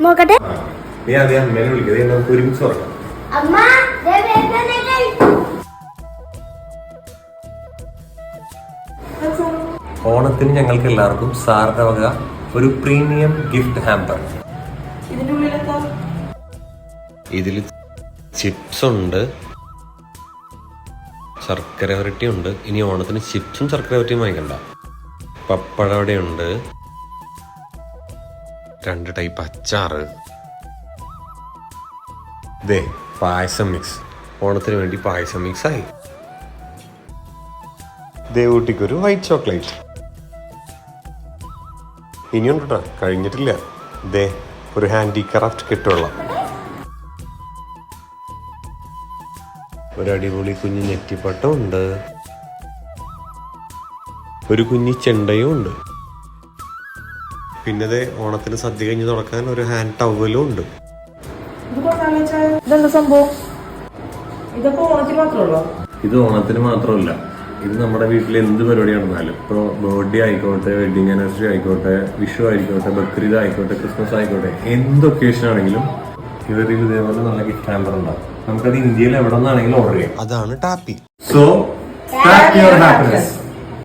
നോക്കട്ടെ. ഓണത്തിന് ഞങ്ങൾക്ക് എല്ലാവർക്കും സാറിന്റെ വക ഒരു പ്രീമിയം ഗിഫ്റ്റ് ഹാമ്പർ. ഇതിൽ ചിപ്സ് ഉണ്ട്, ശർക്കര വരട്ടി ഉണ്ട്. ഇനി ഓണത്തിന് ചിപ്സും ശർക്കര വരട്ടിയും വാങ്ങിക്കണ്ട. പപ്പടവടയുണ്ട്, 2 ടൈപ്പ് അച്ചാറ്, ദേ പായസം മിക്സ്. ഓണത്തിന് വേണ്ടി പായസം മിക്സ് ആയി. ദേവൂട്ടിക്കൊരു വൈറ്റ് ചോക്ലേറ്റ്. ഇനിയുണ്ട് കേട്ടോ, കഴിഞ്ഞിട്ടില്ല. ദേ ഒരു ഹാൻഡിക്രാഫ്റ്റ് കിട്ടുള്ള ഒരു അടിപൊളി കുഞ്ഞു നെറ്റിപ്പട്ടം ഉണ്ട്, ഒരു കുഞ്ഞി ചെണ്ടയും ഉണ്ട്. പിന്നെ ദേ ഓണത്തിന് സദ്യ കഴിഞ്ഞ് തുറക്കാൻ ഒരു ഹാൻഡ് ടവലും ഉണ്ട്. സംഭവം ഇത് ഓണത്തിന് മാത്രമല്ല, ഇത് നമ്മുടെ വീട്ടിൽ എന്ത് പരിപാടി നടന്നാലും, ഇപ്പോൾ ബർത്ത്ഡേ ആയിക്കോട്ടെ, വെഡിങ് ആനിവേഴ്സറി ആയിക്കോട്ടെ, വിഷു ആയിക്കോട്ടെ, ബക്രീദ് ആയിക്കോട്ടെ, ക്രിസ്മസ് ആയിക്കോട്ടെ, എന്ത് ഒക്കേഷൻ ആണെങ്കിലും ഇവരിൽ ഇതേപോലെ നല്ല ഗിഫ്റ്റ് ഹാമ്പർ ഉണ്ടാവും. നമുക്കത് ഇന്ത്യയിൽ എവിടെ നിന്നാണെങ്കിലും ഓർഡർ ചെയ്യാം. അതാണ് Tappy. So tap your happiness.